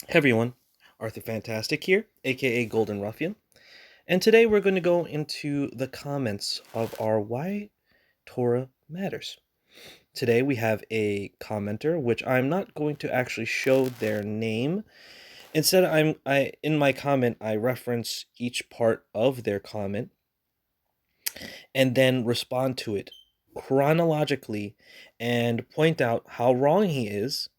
Hey everyone, Arthur Fantastic here, aka Golden Ruffian, and today we're going to go into the comments of our Why Torah Matters. Today we have a commenter, which I'm not going to actually show their name. Instead, in my comment I reference each part of their comment and then respond to it chronologically and point out how wrong he is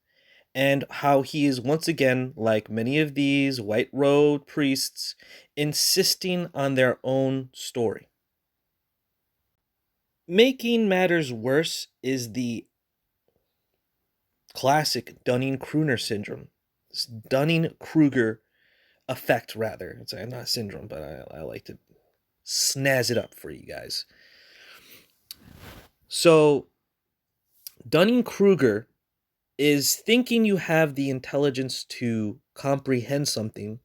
and how he is once again, like many of these white robed priests, insisting on their own story. Making matters worse is the classic Dunning-Kruger syndrome. Dunning-Kruger effect, rather. It's not syndrome, but I like to snazz it up for you guys. So, Dunning-Kruger is thinking you have the intelligence to comprehend something,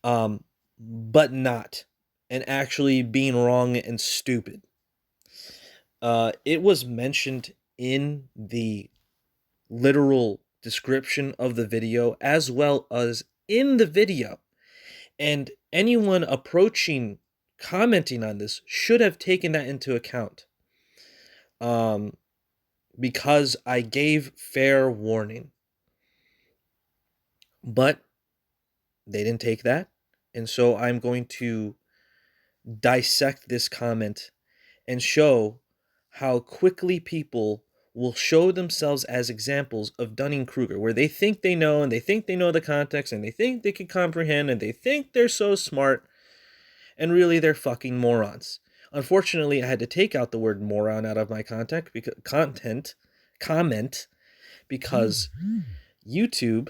but not, and actually being wrong and stupid. It was mentioned in the literal description of the video as well as in the video, and anyone approaching commenting on this should have taken that into account, because I gave fair warning, but they didn't take that, and so I'm going to dissect this comment and show how quickly people will show themselves as examples of Dunning-Kruger, where they think they know, and they think they know the context, and they think they can comprehend, and they think they're so smart, and really they're fucking morons. Unfortunately, I had to take out the word moron out of my comment because YouTube,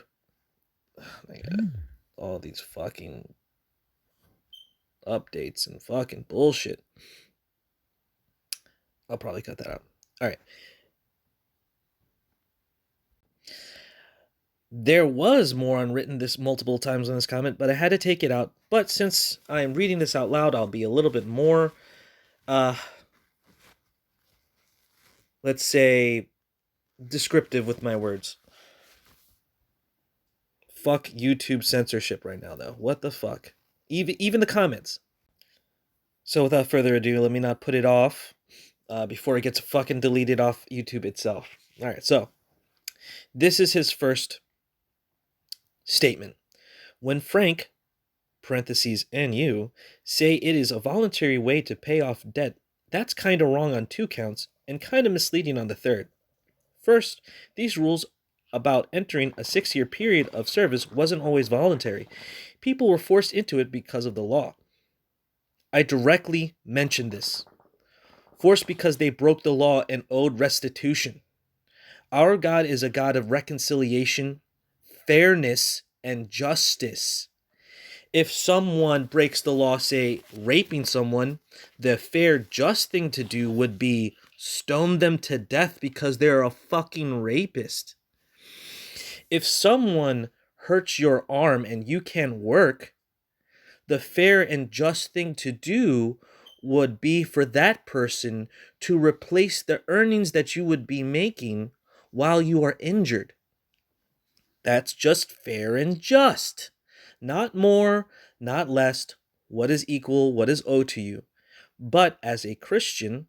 oh my God, all these fucking updates and fucking bullshit. I'll probably cut that out. All right. There was moron written this multiple times in this comment, but I had to take it out. But since I am reading this out loud, I'll be a little bit more, let's say, descriptive with my words. Fuck YouTube censorship right now, though. What the fuck? Even the comments. So without further ado, let me not put it off before it gets fucking deleted off YouTube itself. All right, so this is his first statement. When Frank, parentheses, and you, say it is a voluntary way to pay off debt, that's kind of wrong on 2 counts and kind of misleading on the third. First, these rules about entering a 6-year period of service wasn't always voluntary. People were forced into it because of the law. I directly mentioned this. Forced because they broke the law and owed restitution. Our God is a God of reconciliation, fairness, and justice. If someone breaks the law, say raping someone, the fair, just thing to do would be stone them to death because they're a fucking rapist. If someone hurts your arm and you can work, the fair and just thing to do would be for that person to replace the earnings that you would be making while you are injured. That's just fair and just. Not more, not less. What is equal, what is owed to you. But as a Christian,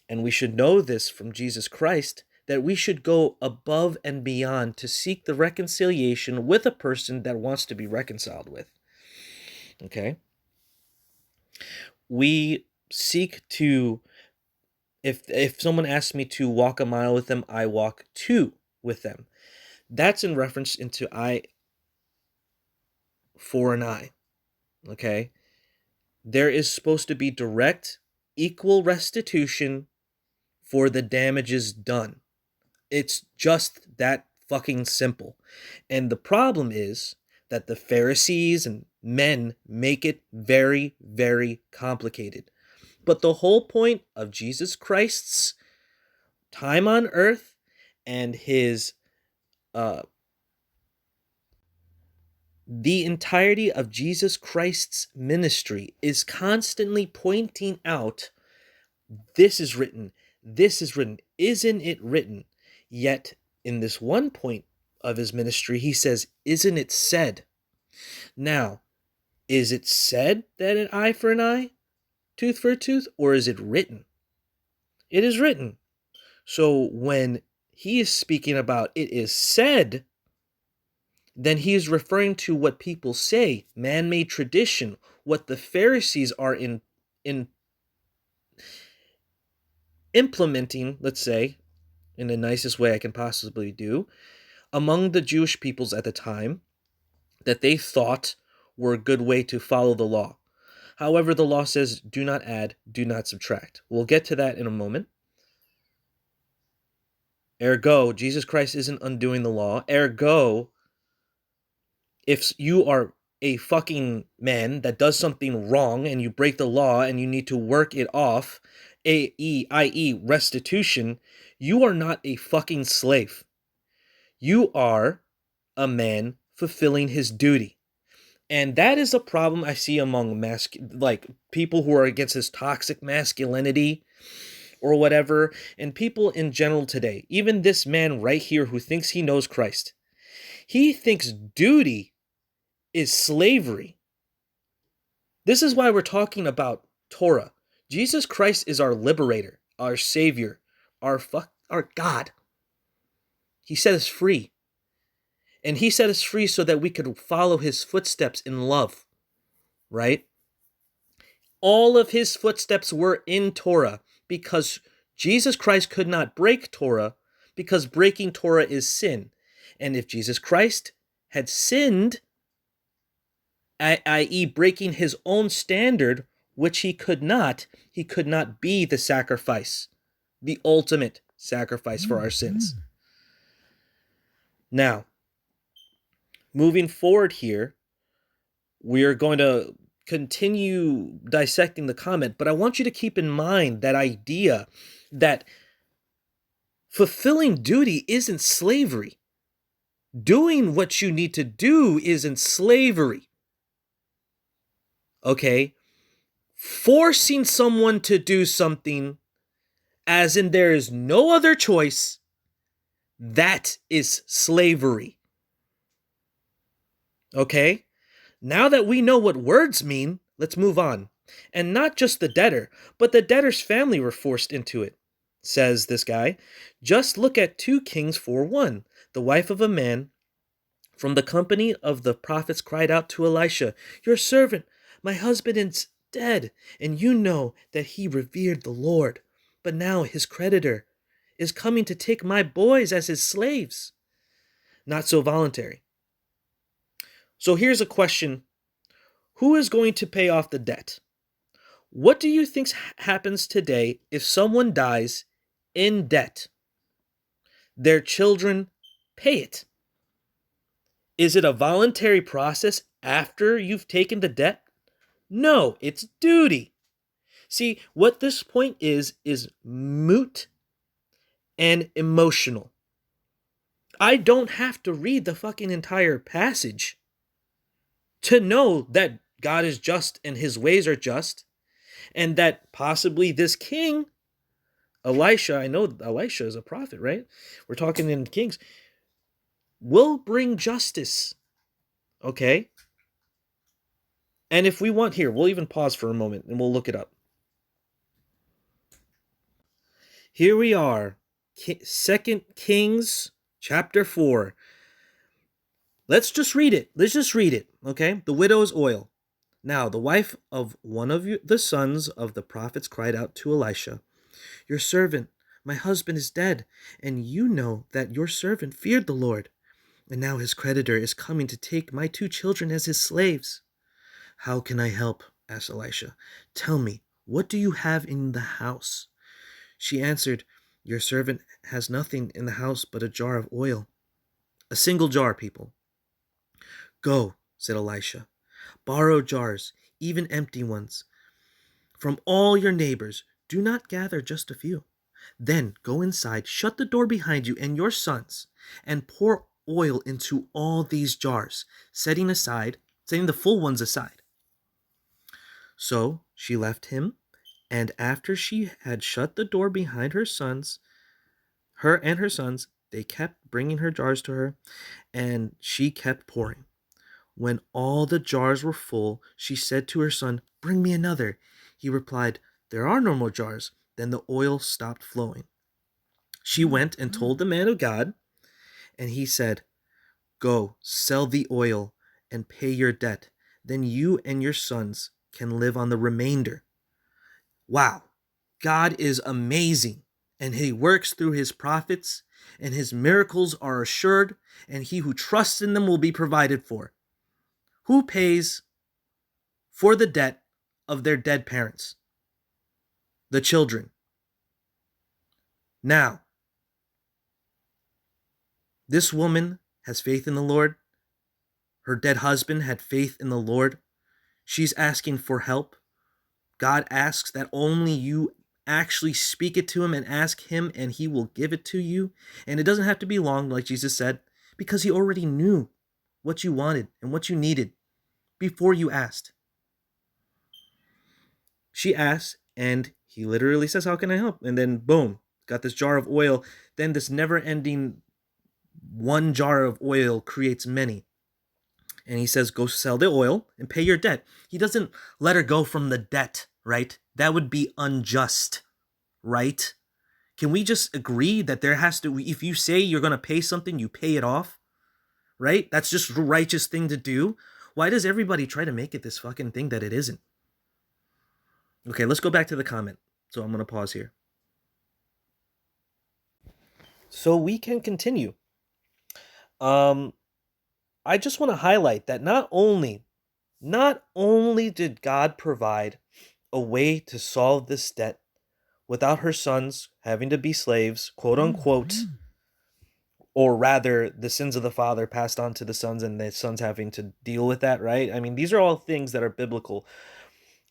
and we should know this from Jesus Christ, that we should go above and beyond to seek the reconciliation with a person that wants to be reconciled with. Okay? We seek to, if someone asks me to walk a mile with them, I walk 2 with them. That's in reference into I for an eye. Okay? There is supposed to be direct, equal restitution for the damages done. It's just that fucking simple. And the problem is that the Pharisees and men make it very, very complicated. But the whole point of Jesus Christ's time on earth and his the entirety of Jesus Christ's ministry is constantly pointing out, this is written, isn't it written? Yet in this one point of his ministry, he says, "Isn't it said?" Now, is it said that an eye for an eye, tooth for a tooth, or is it written? It is written. So when he is speaking about it is said, then he is referring to what people say, man-made tradition, what the Pharisees are in implementing, let's say, in the nicest way I can possibly do, among the Jewish peoples at the time, that they thought were a good way to follow the law. However, the law says, do not add, do not subtract. We'll get to that in a moment. Ergo, Jesus Christ isn't undoing the law. Ergo, if you are a fucking man that does something wrong and you break the law and you need to work it off, i.e. restitution, you are not a fucking slave. You are a man fulfilling his duty. And that is a problem I see among people who are against this toxic masculinity or whatever, and people in general today. Even this man right here who thinks he knows Christ. He thinks duty is slavery. This is why we're talking about Torah. Jesus Christ is our liberator, our savior, our God. He set us free. And he set us free so that we could follow his footsteps in love, right? All of his footsteps were in Torah because Jesus Christ could not break Torah because breaking Torah is sin. And if Jesus Christ had sinned, i.e. breaking his own standard, which he could not be the sacrifice, the ultimate sacrifice for our sins. Now, moving forward here, we are going to continue dissecting the comment, but I want you to keep in mind that idea that fulfilling duty isn't slavery. Doing what you need to do isn't slavery. Okay? Forcing someone to do something, as in there is no other choice, that is slavery. Okay? Now that we know what words mean, let's move on. And not just the debtor, but the debtor's family were forced into it, says this guy. Just look at 2 Kings 4:1. The wife of a man from the company of the prophets cried out to Elisha, "Your servant, my husband is dead, and you know that he revered the Lord. But now his creditor is coming to take my boys as his slaves." Not so voluntary. So here's a question. Who is going to pay off the debt? What do you think happens today if someone dies in debt? Their children pay it. Is it a voluntary process after you've taken the debt? No, it's duty. See, what this point is moot and emotional. I don't have to read the fucking entire passage to know that God is just and his ways are just, and that possibly this king, Elisha, I know Elisha is a prophet, right? We're talking in Kings, will bring justice. Okay? And if we want here, we'll even pause for a moment and we'll look it up. Here we are, 2 Kings chapter 4. Let's just read it. Okay? The widow's oil. Now, the wife of one of the sons of the prophets cried out to Elisha, "Your servant, my husband, is dead, and you know that your servant feared the Lord. And now his creditor is coming to take my 2 children as his slaves." "How can I help?" asked Elisha. "Tell me, what do you have in the house?" She answered, "Your servant has nothing in the house but a jar of oil." A single jar, people. "Go," said Elisha. "Borrow jars, even empty ones, from all your neighbors. Do not gather just a few. Then go inside, shut the door behind you and your sons, and pour oil into all these jars, setting the full ones aside." So she left him, and after she had shut the door behind her and her sons, They kept bringing her jars to her, and she kept pouring. When all the jars were full, she said to her son, "Bring me another." He replied, "There are no more jars." Then the oil stopped flowing. She went and told the man of God, and he said, "Go, sell the oil and pay your debt. Then you and your sons can live on the remainder." Wow, God is amazing, and he works through his prophets, and his miracles are assured, and he who trusts in them will be provided for. Who pays for the debt of their dead parents? The children. Now, this woman has faith in the Lord. Her dead husband had faith in the Lord. She's asking for help. God asks that only you actually speak it to him and ask him, and he will give it to you. And it doesn't have to be long, like Jesus said, because he already knew what you wanted and what you needed before you asked. She asked, and he literally says, "How can I help?" And then boom, got this jar of oil. Then this never-ending one jar of oil creates many. And he says, "Go sell the oil and pay your debt." He doesn't let her go from the debt, right? That would be unjust, right? Can we just agree that there has to, if you say you're going to pay something, you pay it off, right? That's just the righteous thing to do. Why does everybody try to make it this fucking thing that it isn't? Okay, let's go back to the comment. So I'm going to pause here. So we can continue. I just want to highlight that not only did God provide a way to solve this debt without her sons having to be slaves, quote unquote, or rather the sins of the father passed on to the sons and the sons having to deal with that, right? I mean, these are all things that are biblical.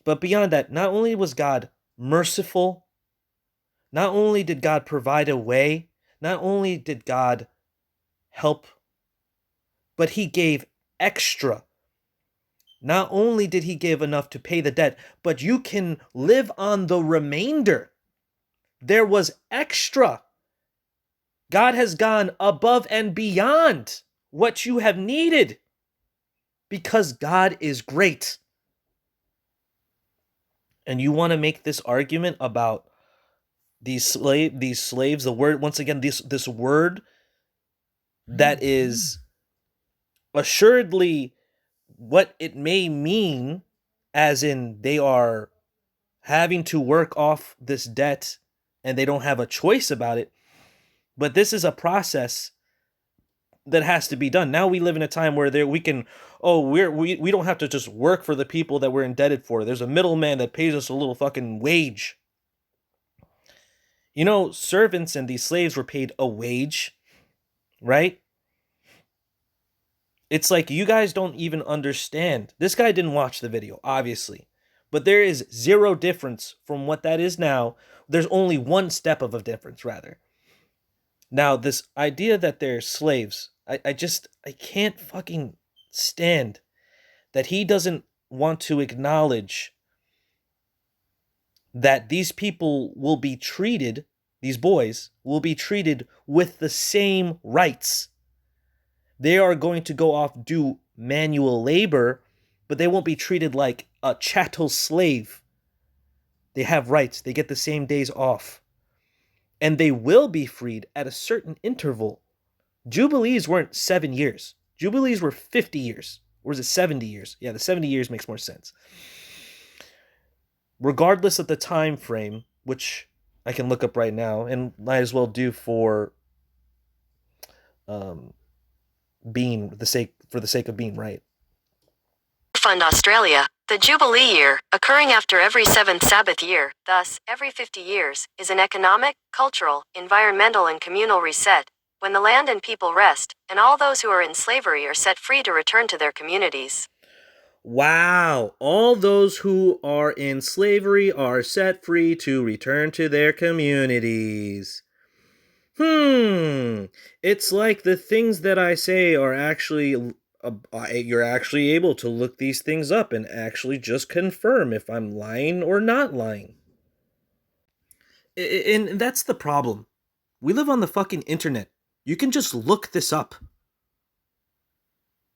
But beyond that, not only was God merciful, not only did God provide a way, not only did God help, but he gave extra. Not only did he give enough to pay the debt, but you can live on the remainder. There was extra. God has gone above and beyond what you have needed because God is great. And you want to make this argument about these slaves, the word, once again, this word that is assuredly what it may mean, as in they are having to work off this debt and they don't have a choice about it. But this is a process that has to be done. Now we live in a time where we don't have to just work for the people that we're indebted for. There's a middleman that pays us a little fucking wage. You know, servants and these slaves were paid a wage, right? It's like you guys don't even understand. This guy didn't watch the video, obviously. But there is zero difference from what that is now. There's only one step of a difference, rather. Now, this idea that they're slaves, I can't fucking stand that he doesn't want to acknowledge that these people will be treated, these boys will be treated with the same rights. They are going to go off, do manual labor, but they won't be treated like a chattel slave. They have rights. They get the same days off. And they will be freed at a certain interval. Jubilees weren't 7 years. Jubilees were 50 years. Or is it 70 years? Yeah, the 70 years makes more sense. Regardless of the time frame, which I can look up right now, and might as well do for being for the sake of being right. Fund Australia, the Jubilee year, occurring after every seventh Sabbath year, thus every 50 years, is an economic, cultural, environmental and communal reset, when the land and people rest, and all those who are in slavery are set free to return to their communities. Wow, all those who are in slavery are set free to return to their communities. It's like the things that I say are actually, you're actually able to look these things up and actually just confirm if I'm lying or not lying. And that's the problem. We live on the fucking internet. You can just look this up.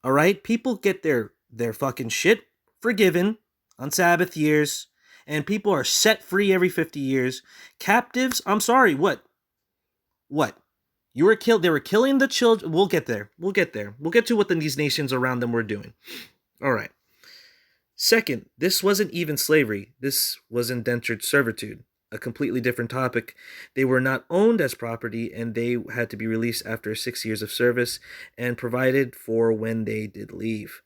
All right? People get their fucking shit forgiven on Sabbath years, and people are set free every 50 years. Captives, I'm sorry, what? What? You were killed. They were killing the children. We'll get there. We'll get there. We'll get to what these nations around them were doing. All right. Second, this wasn't even slavery. This was indentured servitude, a completely different topic. They were not owned as property, and they had to be released after 6 years of service and provided for when they did leave.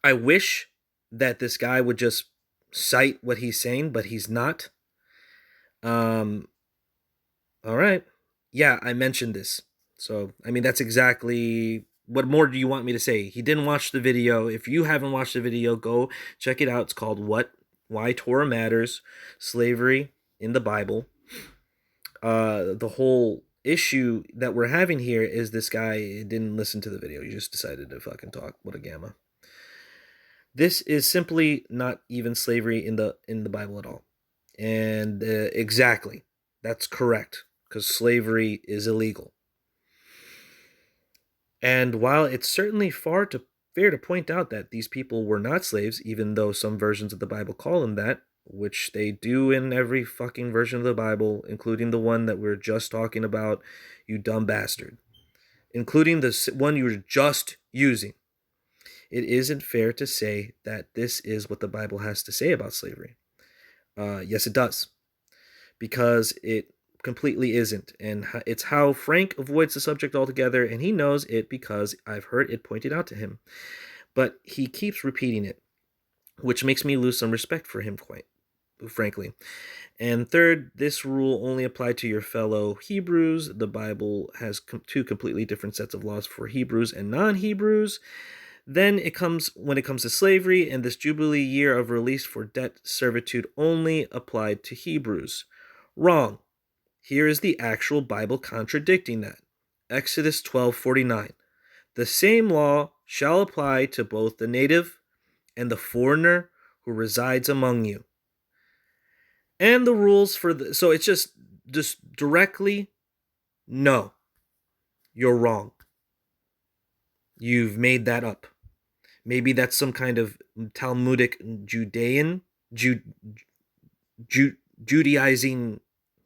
I wish that this guy would just cite what he's saying, but he's not. All right. Yeah, I mentioned this. So, I mean, that's exactly... What more do you want me to say? He didn't watch the video. If you haven't watched the video, go check it out. It's called Why Torah Matters, Slavery in the Bible. The whole issue that we're having here is this guy didn't listen to the video. He just decided to fucking talk. What a gamma. This is simply not even slavery in the Bible at all. And exactly, that's correct, because slavery is illegal. And while it's certainly fair to point out that these people were not slaves, even though some versions of the Bible call them that, which they do in every fucking version of the Bible, including the one that we're just talking about, you dumb bastard, including the one you were just using, it isn't fair to say that this is what the Bible has to say about slavery. Yes, it does, because it completely isn't, and it's how Frank avoids the subject altogether, and he knows it because I've heard it pointed out to him, but he keeps repeating it, which makes me lose some respect for him, quite frankly. And third, this rule only applied to your fellow Hebrews. The Bible has two completely different sets of laws for Hebrews and non-Hebrews. Then when it comes to slavery, and this Jubilee year of release for debt servitude only applied to Hebrews. Wrong. Here is the actual Bible contradicting that. Exodus 12:49. The same law shall apply to both the native and the foreigner who resides among you. And the rules for so it's just directly, no, you're wrong. You've made that up. Maybe that's some kind of Talmudic Judaizing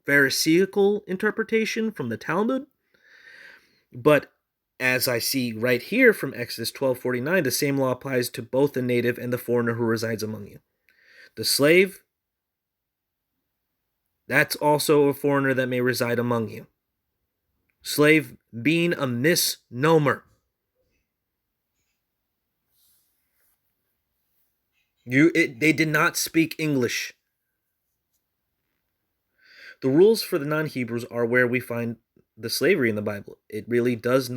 Pharisaical interpretation from the Talmud. But as I see right here from Exodus 12:49, the same law applies to both the native and the foreigner who resides among you. The slave, that's also a foreigner that may reside among you. Slave being a misnomer. They did not speak English. The rules for the non-Hebrews are where we find the slavery in the Bible. It really does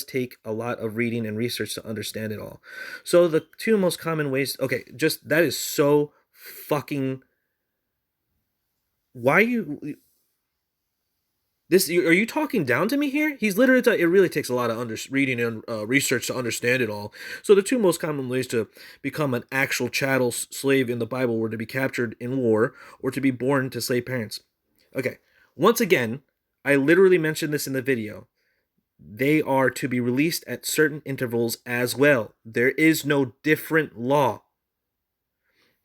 take a lot of reading and research to understand it all. So the two most common ways, that is so fucking... Why are you talking down to me here? He's literally, it really takes a lot of reading and research to understand it all. So the two most common ways to become an actual chattel slave in the Bible were to be captured in war or to be born to slave parents. Okay, once again, I literally mentioned this in the video. They are to be released at certain intervals as well. There is no different law.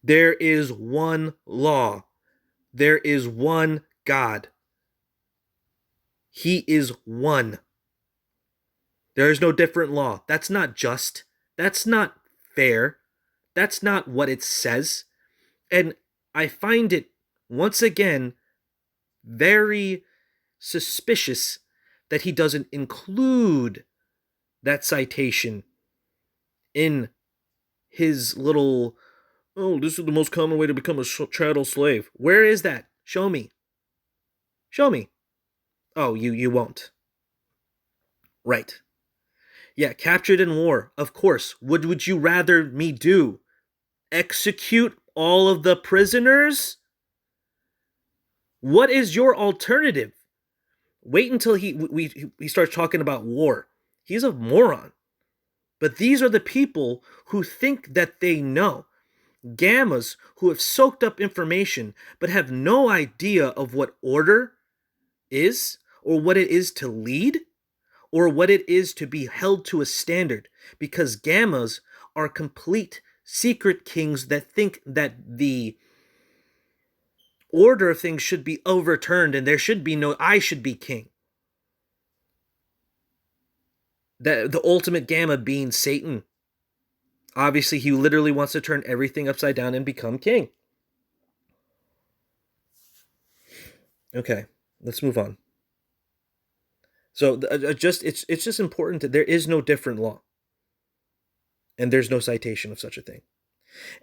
There is one law. There is one God. He is one. There is no different law. That's not just. That's not fair. That's not what it says. And I find it, once again, very suspicious that he doesn't include that citation in his little, this is the most common way to become a chattel slave. Where is that? Show me. Show me. Oh, you won't. Right. Yeah, captured in war. Of course. What would you rather me do? Execute all of the prisoners? What is your alternative? Wait until he starts talking about war. He's a moron. But these are the people who think that they know. Gammas who have soaked up information but have no idea of what order is or what it is to lead, or what it is to be held to a standard, because gammas are complete secret kings that think that the order of things should be overturned and there should be no I should be king. That the ultimate gamma being Satan. Obviously, he literally wants to turn everything upside down and become king. Okay, let's move on. So it's just important that there is no different law, and there's no citation of such a thing.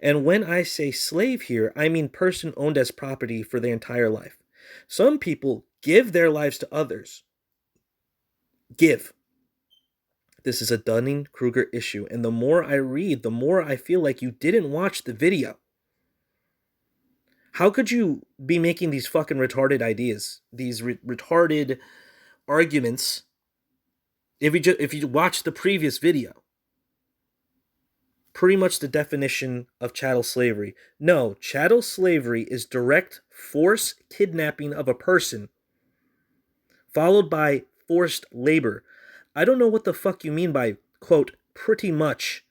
And when I say slave here, I mean person owned as property for their entire life. Some people give their lives to others. Give. This is a Dunning-Kruger issue, and the more I read, the more I feel like you didn't watch the video. How could you be making these fucking retarded ideas, these retarded arguments, if you watch the previous video? Pretty much the definition of chattel slavery. No, chattel slavery is direct force kidnapping of a person, followed by forced labor. I don't know what the fuck you mean by, quote, pretty much.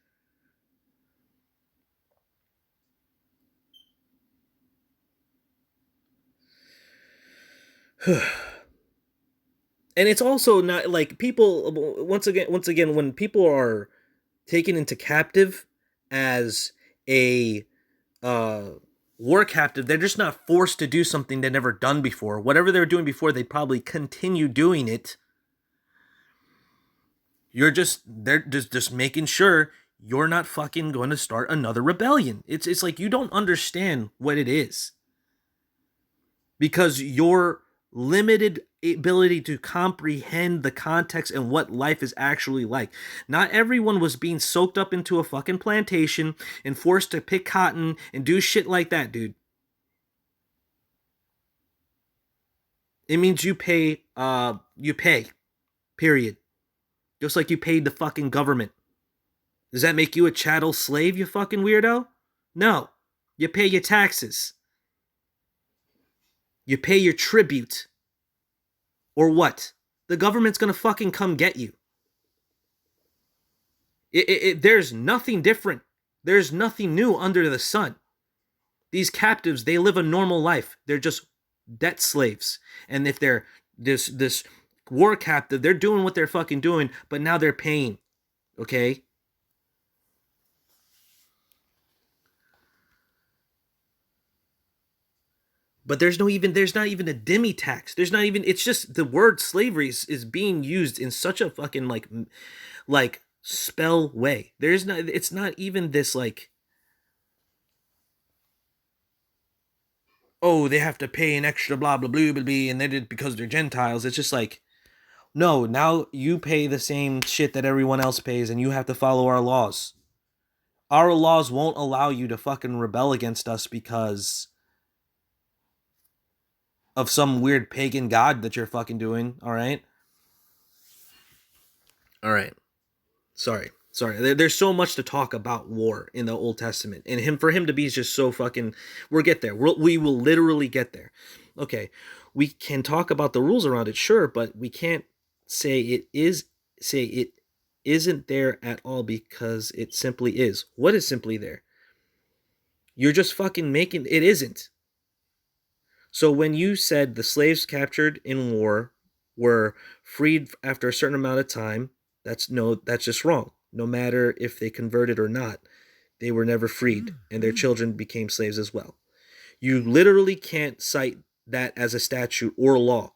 And it's also not like people, once again, when people are taken into captive as a war captive, they're just not forced to do something they've never done before. Whatever they were doing before, they'd probably continue doing it. They're just making sure you're not fucking going to start another rebellion. It's like you don't understand what it is, because your limited ability to comprehend the context and what life is actually like. Not everyone was being soaked up into a fucking plantation and forced to pick cotton and do shit like that, dude. It means you pay, period. Just like you paid the fucking government. Does that make you a chattel slave, you fucking weirdo? No. You pay your taxes. You pay your tribute. Or what? The government's gonna fucking come get you. There's nothing different. There's nothing new under the sun. These captives, they live a normal life. They're just debt slaves. And if they're this war captive, they're doing what they're fucking doing, but now they're paying. Okay? But there's not even a demi tax. There's not even, it's just the word slavery is being used in such a fucking like spell way. It's not even this like, oh, they have to pay an extra blah blah blah blah, blah and they did because they're Gentiles. It's just like, no, now you pay the same shit that everyone else pays and you have to follow our laws. Our laws won't allow you to fucking rebel against us because of some weird pagan god that you're fucking doing, all right? All right. Sorry. There's so much to talk about war in the Old Testament, and for him to be just so fucking. We'll get there. We will literally get there. Okay, we can talk about the rules around it, sure, but we can't say it isn't there at all because it simply is. What is simply there? You're just fucking making it isn't. So when you said the slaves captured in war were freed after a certain amount of time, that's just wrong. No matter if they converted or not, they were never freed, and their children became slaves as well. You literally can't cite that as a statute or law.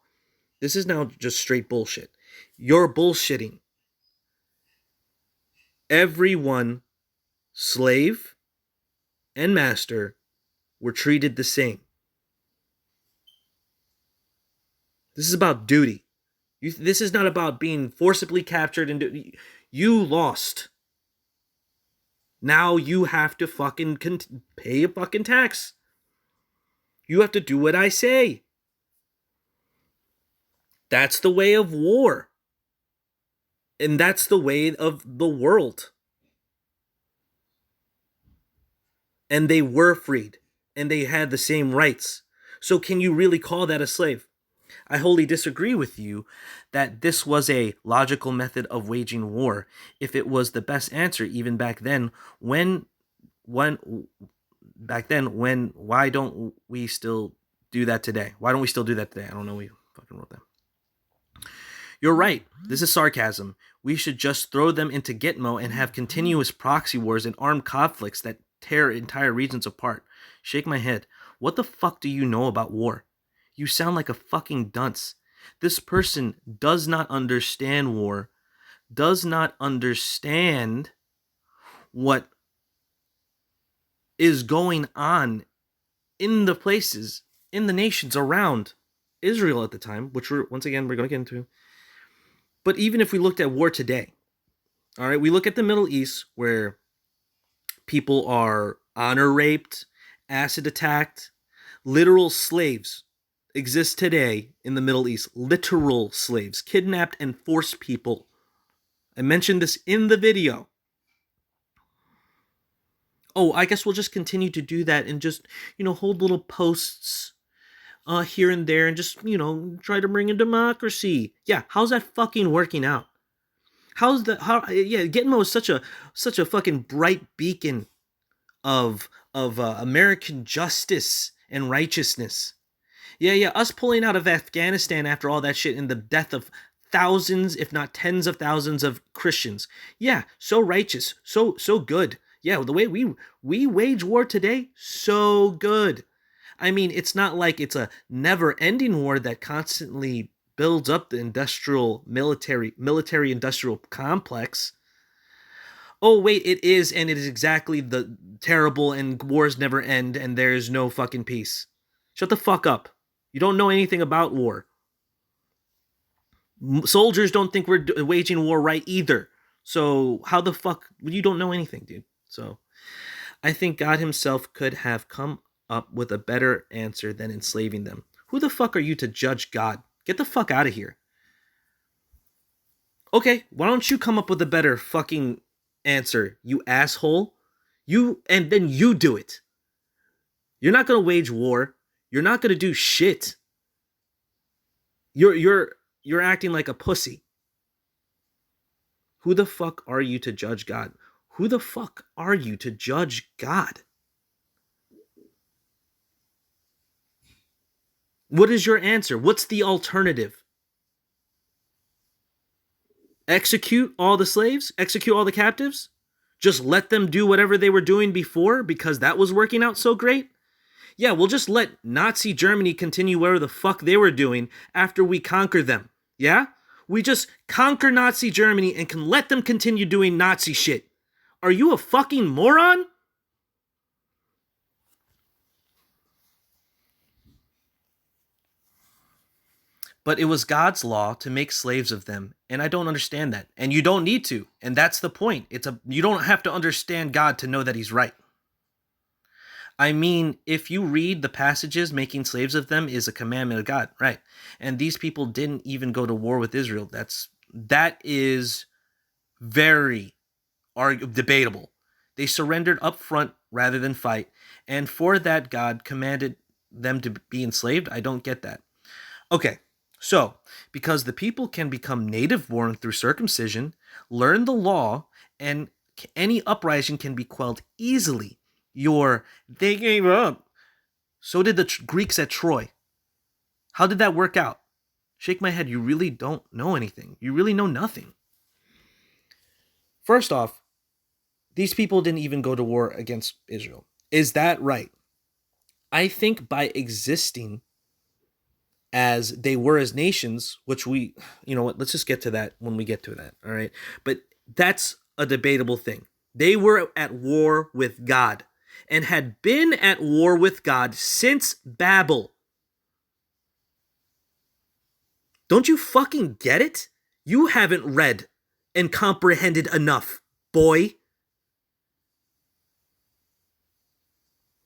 This is now just straight bullshit. You're bullshitting. Everyone, slave and master, were treated the same. This is about duty. This is not about being forcibly captured and you lost. Now you have to fucking pay a fucking tax. You have to do what I say. That's the way of war. And that's the way of the world. And they were freed. And they had the same rights. So can you really call that a slave? I wholly disagree with you that this was a logical method of waging war. If it was the best answer, even back then, when why don't we still do that today? Why don't we still do that today? I don't know. We fucking wrote that. You're right. This is sarcasm. We should just throw them into Gitmo and have continuous proxy wars and armed conflicts that tear entire regions apart. Shake my head. What the fuck do you know about war? You sound like a fucking dunce. This person does not understand war, does not understand what is going on in the places, in the nations around Israel at the time, which we're going to get into. But even if we looked at war today, all right, we look at the Middle East where people are honor raped, acid attacked, literal slaves exist today in the Middle East. Literal slaves, kidnapped and forced people. I mentioned this in the video. Oh, I guess we'll just continue to do that and just, hold little posts here and there and just, try to bring in democracy. Yeah, how's that fucking working out? Gitmo is such a fucking bright beacon of American justice and righteousness. Yeah, us pulling out of Afghanistan after all that shit and the death of thousands, if not tens of thousands of Christians. Yeah, so righteous, so good. Yeah, the way we wage war today, so good. I mean, it's not like it's a never-ending war that constantly builds up the military industrial complex. Oh wait, it is, and it is exactly the terrible, and wars never end, and there's no fucking peace. Shut the fuck up. You don't know anything about war. Soldiers don't think we're waging war right either. So how the fuck? You don't know anything, dude. So I think God himself could have come up with a better answer than enslaving them. Who the fuck are you to judge God? Get the fuck out of here. Okay, why don't you come up with a better fucking answer, you asshole? And then you do it. You're not gonna wage war. You're not gonna do shit. You're acting like a pussy. Who the fuck are you to judge God? Who the fuck are you to judge God? What is your answer? What's the alternative? Execute all the slaves? Execute all the captives? Just let them do whatever they were doing before because that was working out so great? Yeah, we'll just let Nazi Germany continue whatever the fuck they were doing after we conquer them. Yeah? We just conquer Nazi Germany and can let them continue doing Nazi shit. Are you a fucking moron? But it was God's law to make slaves of them, and I don't understand that. And you don't need to, and that's the point. You don't have to understand God to know that he's right. I mean, if you read the passages, making slaves of them is a commandment of God, right? And these people didn't even go to war with Israel. That is very debatable. They surrendered up front rather than fight, and for that God commanded them to be enslaved. I don't get that. Okay, so because the people can become native born through circumcision, learn the law, and any uprising can be quelled easily. They gave up. So did the Greeks at Troy. How did that work out? Shake my head. You really don't know anything. You really know nothing. First off, these people didn't even go to war against Israel. Is that right? I think by existing as they were as nations, which let's just get to that when we get to that, all right? But that's a debatable thing. They were at war with God and had been at war with God since Babel. Don't you fucking get it? You haven't read and comprehended enough, boy.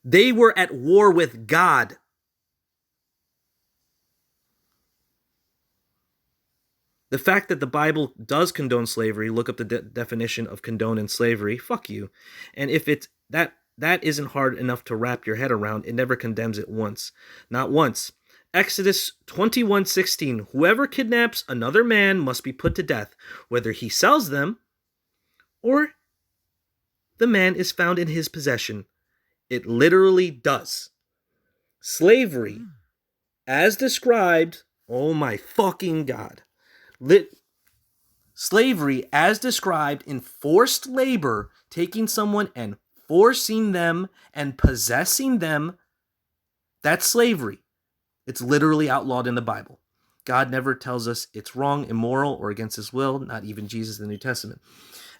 They were at war with God. The fact that the Bible does condone slavery, look up the definition of condone and slavery, fuck you. And if it's that isn't hard enough to wrap your head around, it never condemns it once. Not once. Exodus 21:16. Whoever kidnaps another man must be put to death, whether he sells them or the man is found in his possession. It literally does. Slavery, as described, oh my fucking God. Slavery, as described in forced labor, taking someone and forcing them and possessing them, that's slavery. It's literally outlawed in the Bible. God never tells us it's wrong, immoral, or against his will, not even Jesus in the New Testament.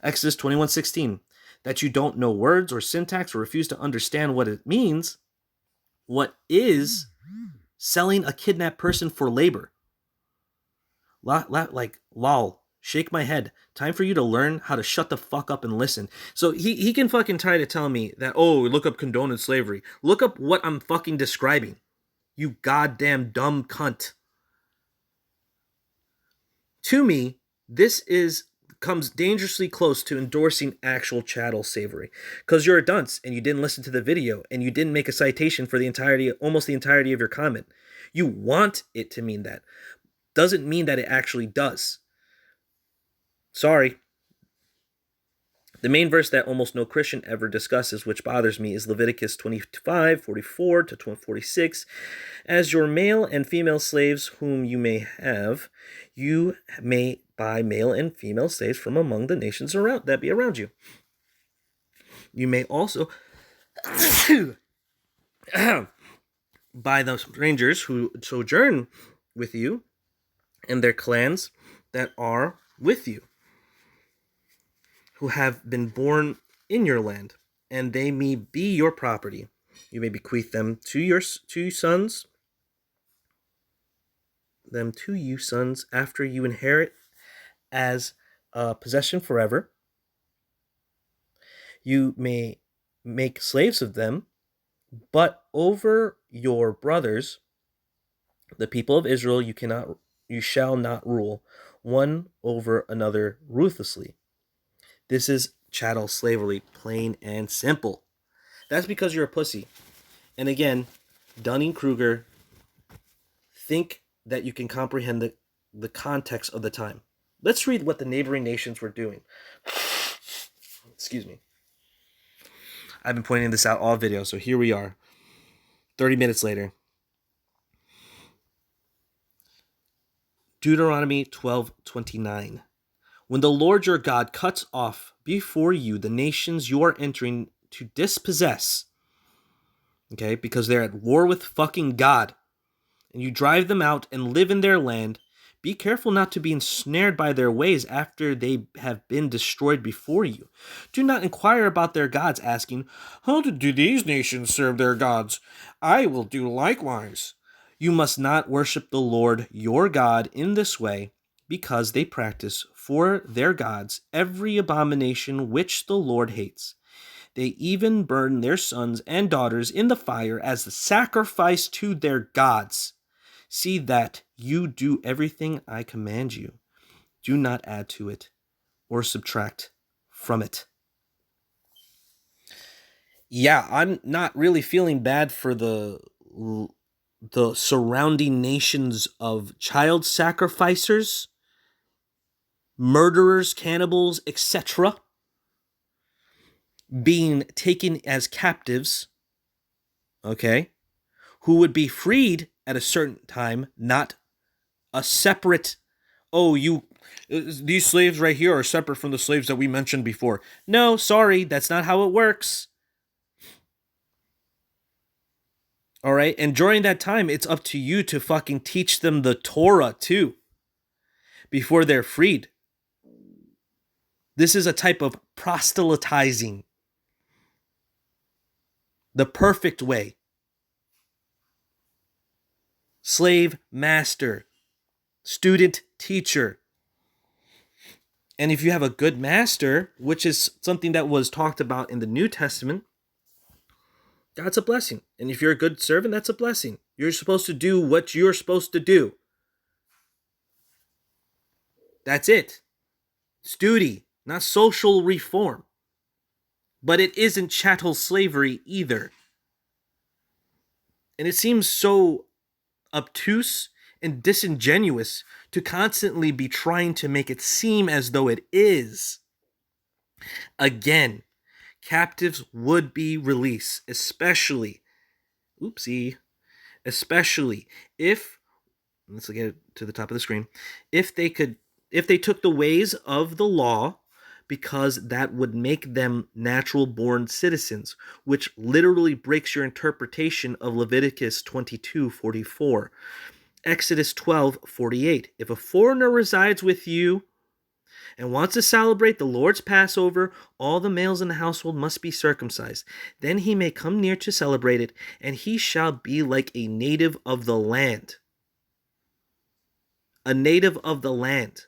Exodus 21:16. That you don't know words or syntax or refuse to understand what it means. What is selling a kidnapped person for labor? Like, lol, shake my head. Time for you to learn how to shut the fuck up and listen. So he can fucking try to tell me that, oh, look up condoned slavery. Look up what I'm fucking describing. You goddamn dumb cunt. To me, this comes dangerously close to endorsing actual chattel slavery, because you're a dunce and you didn't listen to the video and you didn't make a citation for almost the entirety of your comment. You want it to mean that. Doesn't mean that it actually does. Sorry. The main verse that almost no Christian ever discusses, which bothers me, is Leviticus 25:44 to 46. As your male and female slaves whom you may have, you may buy male and female slaves from among the nations that be around you. You may also buy those strangers who sojourn with you and their clans that are with you, who have been born in your land, and they may be your property. You may bequeath them to you sons after you inherit as a possession forever. You may make slaves of them, but over your brothers, the people of Israel, you shall not rule one over another ruthlessly. This is chattel slavery, plain and simple. That's because you're a pussy. And again, Dunning-Kruger, think that you can comprehend the context of the time. Let's read what the neighboring nations were doing. Excuse me. I've been pointing this out all video, so here we are, 30 minutes later. Deuteronomy 12:29. When the Lord your God cuts off before you the nations you are entering to dispossess, okay, because they're at war with fucking God, and you drive them out and live in their land, be careful not to be ensnared by their ways after they have been destroyed before you. Do not inquire about their gods, asking, how do these nations serve their gods? I will do likewise. You must not worship the Lord your God in this way, because they practice for their gods every abomination which the Lord hates. They even burn their sons and daughters in the fire as the sacrifice to their gods. See that you do everything I command you. Do not add to it or subtract from it. Yeah, I'm not really feeling bad for the surrounding nations of child sacrificers, murderers, cannibals, etc., being taken as captives, okay, who would be freed at a certain time, not a separate, these slaves right here are separate from the slaves that we mentioned before. No, sorry, that's not how it works. All right, and during that time, it's up to you to fucking teach them the Torah too, before they're freed. This is a type of proselytizing. The perfect way. Slave, master, student, teacher. And if you have a good master, which is something that was talked about in the New Testament, that's a blessing. And if you're a good servant, that's a blessing. You're supposed to do what you're supposed to do. That's it. It's duty, not social reform. But it isn't chattel slavery either. And it seems so obtuse and disingenuous to constantly be trying to make it seem as though it is. Again, captives would be released, especially if, let's get to the top of the screen, if they took the ways of the law, because that would make them natural born citizens, which literally breaks your interpretation of Leviticus 22:44. Exodus 12:48. If a foreigner resides with you and wants to celebrate the Lord's Passover, all the males in the household must be circumcised. Then he may come near to celebrate it, and he shall be like a native of the land. A native of the land.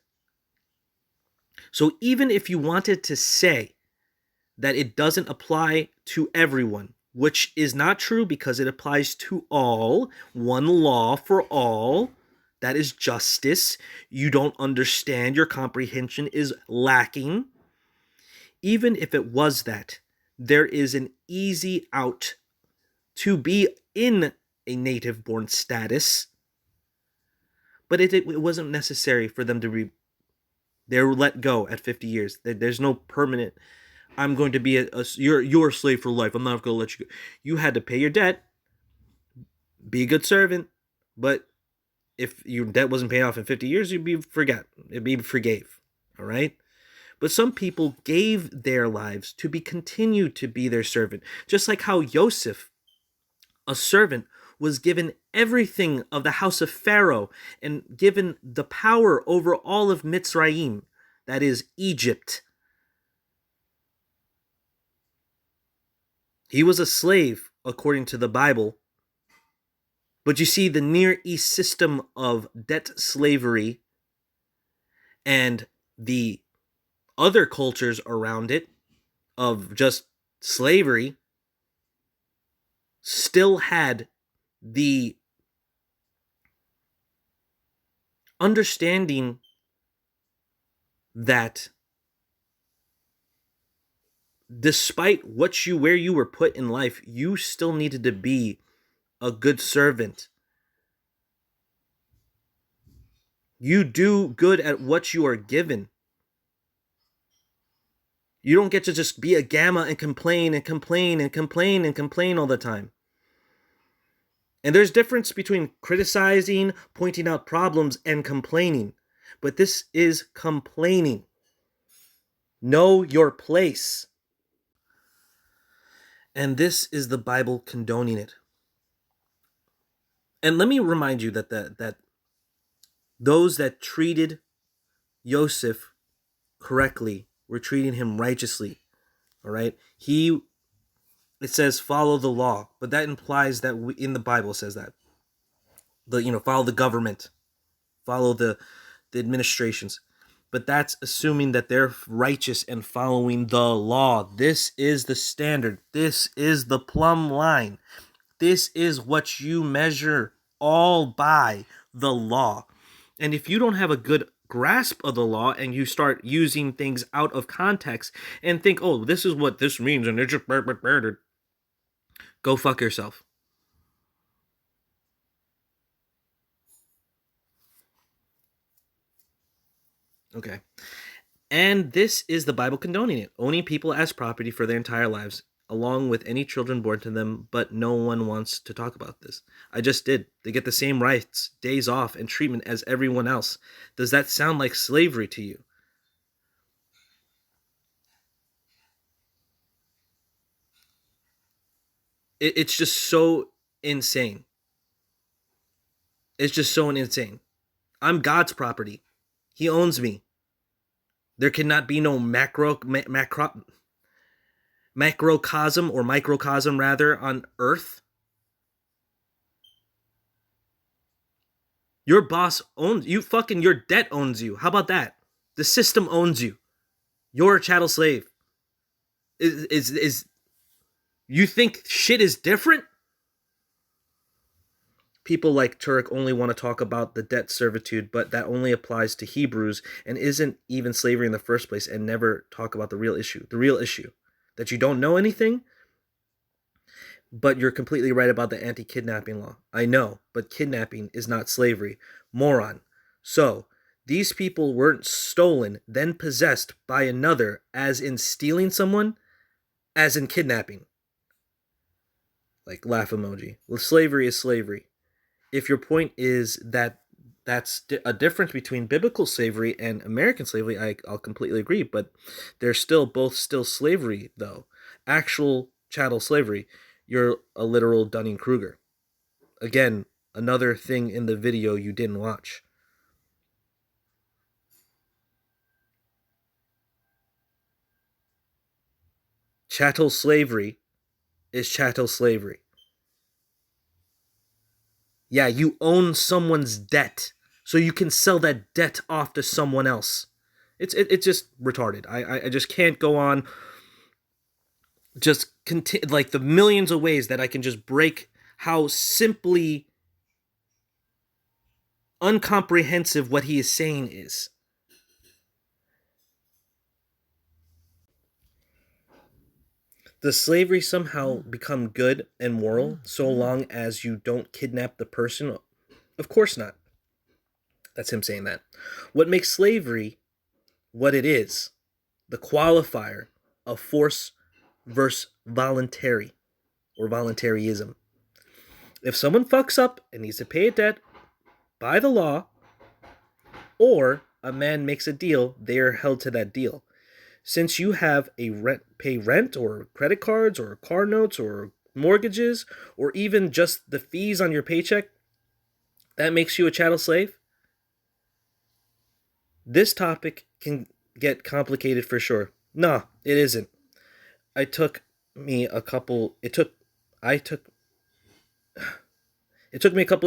So even if you wanted to say that it doesn't apply to everyone, which is not true because it applies to all, one law for all, that is justice. You don't understand, your comprehension is lacking. Even if it was that, there is an easy out to be in a native born status, but it wasn't necessary for them to be. They were let go at 50 years. There's no permanent, I'm going to be you're a slave for life, I'm not going to let you go. You had to pay your debt, be a good servant, but if your debt wasn't paid off in 50 years, it'd be forgave. All right? But some people gave their lives to be continued to be their servant. Just like how Joseph, a servant, was given everything of the house of Pharaoh and given the power over all of Mitzrayim, that is Egypt. He was a slave according to the Bible. But you see, the Near East system of debt slavery and the other cultures around it of just slavery still had the understanding that despite where you were put in life, you still needed to be a good servant. You do good at what you are given. You don't get to just be a gamma and complain and complain and complain and complain all the time. And there's difference between criticizing, pointing out problems, and complaining. But this is complaining. Know your place. And this is the Bible condoning it. And let me remind you that those that treated Joseph correctly were treating him righteously. All right? It says follow the law, but that implies that in the Bible says that. Follow the government, follow the administrations. But that's assuming that they're righteous and following the law. This is the standard. This is the plumb line. This is what you measure all by, the law. And if you don't have a good grasp of the law and you start using things out of context and think, oh, this is what this means, and they're just go fuck yourself. Okay. And this is the Bible condoning it, owning people as property for their entire lives, along with any children born to them, but no one wants to talk about this. I just did. They get the same rights, days off, and treatment as everyone else. Does that sound like slavery to you? It's just so insane. It's just so insane. I'm God's property. He owns me. There cannot be no macrocosm or microcosm rather on earth. Your boss owns you. Your debt owns you. How about that? The system owns you. You're a chattel slave. Is you think shit is different? People like Turek only want to talk about the debt servitude, but that only applies to Hebrews and isn't even slavery in the first place, and never talk about the real issue. The real issue. That you don't know anything? But you're completely right about the anti-kidnapping law. I know, but kidnapping is not slavery. Moron. So, these people weren't stolen, then possessed by another, as in stealing someone, as in kidnapping. Like, laugh emoji. Well, slavery is slavery. If your point is that that's a difference between biblical slavery and American slavery, I'll completely agree. But they're still both still slavery, though. Actual chattel slavery. You're a literal Dunning-Kruger. Again, another thing in the video you didn't watch. Chattel slavery is chattel slavery. Yeah, you own someone's debt, so you can sell that debt off to someone else. It's just retarded. I just can't go on. Just like the millions of ways that I can just break how simply uncomprehensive what he is saying is. Does slavery somehow become good and moral so long as you don't kidnap the person? Of course not. That's him saying that. What makes slavery what it is, the qualifier of force versus voluntary or voluntarism. If someone fucks up and needs to pay a debt by the law, or a man makes a deal, they are held to that deal. Since you have pay rent or credit cards or car notes or mortgages or even just the fees on your paycheck, that makes you a chattel slave. This topic can get complicated for sure. Nah, it isn't. It took me a couple of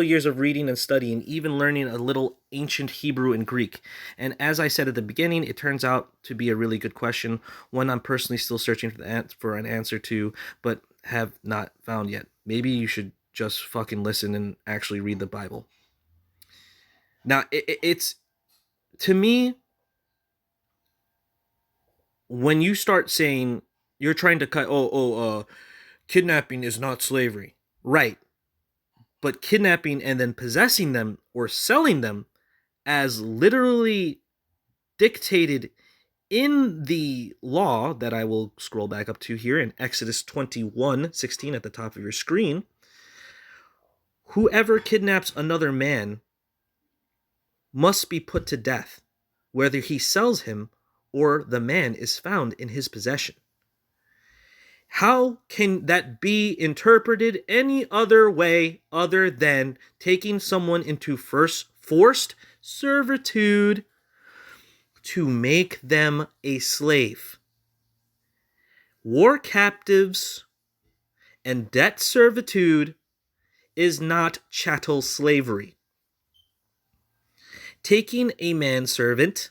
years of reading and studying, even learning a little ancient Hebrew and Greek. And as I said at the beginning, it turns out to be a really good question, one I'm personally still searching for an answer to, but have not found yet. Maybe you should just fucking listen and actually read the Bible. Now, it's, to me, when you start saying you're trying to cut, kidnapping is not slavery. Right. But kidnapping and then possessing them or selling them as literally dictated in the law that I will scroll back up to here in Exodus 21:16 at the top of your screen, whoever kidnaps another man must be put to death, whether he sells him or the man is found in his possession. How can that be interpreted any other way other than taking someone into forced servitude to make them a slave? War captives and debt servitude is not chattel slavery. Taking a manservant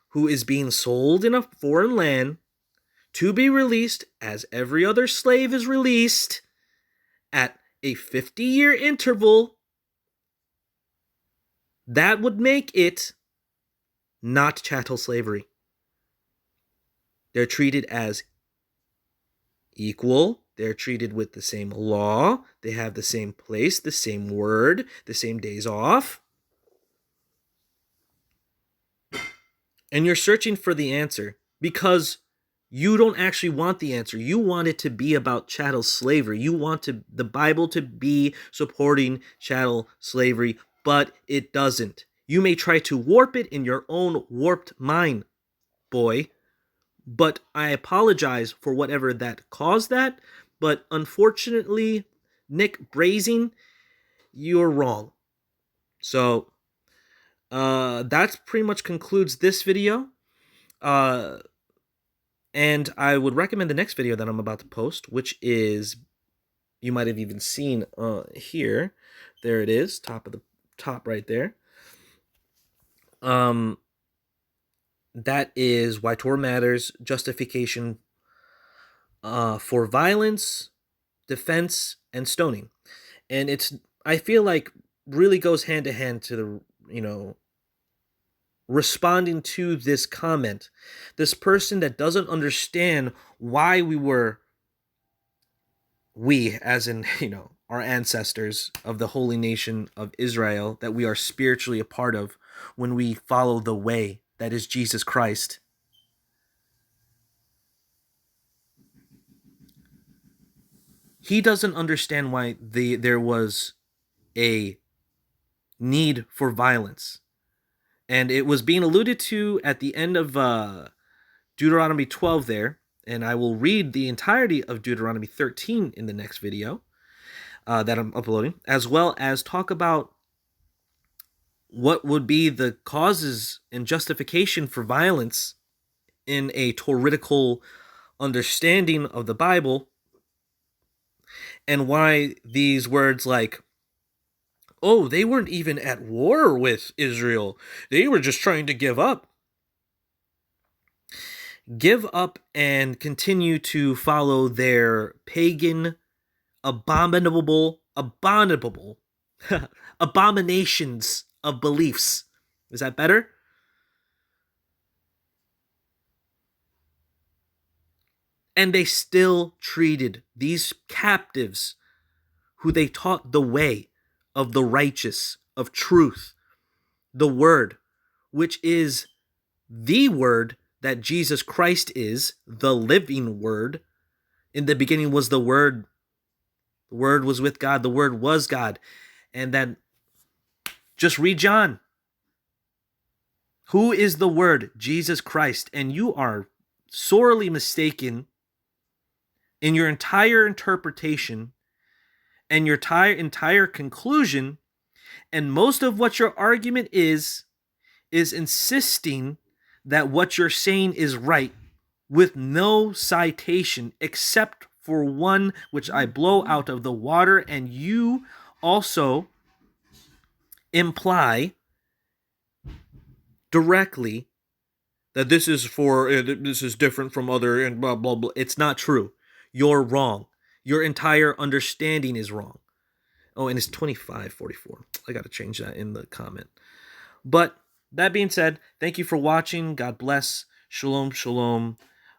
who is being sold in a foreign land to be released as every other slave is released at a 50-year interval, that would make it not chattel slavery. They're treated as equal. They're treated with the same law. They have the same place, the same word, the same days off. And you're searching for the answer because you don't actually want the answer. You want it to be about chattel slavery. You want the Bible to be supporting chattel slavery, but it doesn't. You may try to warp it in your own warped mind, boy. But I apologize for whatever that caused that. But unfortunately, Nick Brazing, you're wrong. So that pretty much concludes this video. And I would recommend the next video that I'm about to post, which is, you might have even seen here. There it is, top right there. That is Why Torah Matters, Justification for Violence, Defense, and Stoning. And I feel like really goes hand to hand to the, responding to this comment. This person that doesn't understand why we were we, as in, our ancestors of the holy nation of Israel, that we are spiritually a part of when we follow the way that is Jesus Christ. He doesn't understand why there was a need for violence. And it was being alluded to at the end of Deuteronomy 12 there. And I will read the entirety of Deuteronomy 13 in the next video that I'm uploading, as well as talk about what would be the causes and justification for violence in a Tauridical understanding of the Bible, and why these words like, oh, they weren't even at war with Israel, they were just trying to give up and continue to follow their pagan, abominable abominations of beliefs. Is that better? And they still treated these captives who they taught the way of the righteous, of truth, the word, which is the word that Jesus Christ is, the living word. In the beginning was the Word. The Word was with God. The Word was God. And then just read John. Who is the Word? Jesus Christ. And you are sorely mistaken in your entire interpretation and your entire conclusion. And most of what your argument is insisting that what you're saying is right with no citation except for one which I blow out of the water, and you also imply directly that this is different from other and blah blah blah. It's not true. You're wrong. Your entire understanding is wrong. Oh, and it's 25:44. I got to change that in the comment. But that being said, thank you for watching. God bless. Shalom, shalom.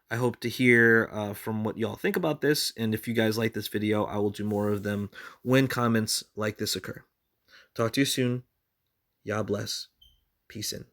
I hope to hear from what y'all think about this. And if you guys like this video, I will do more of them when comments like this occur. Talk to you soon. Yah bless. Peace in.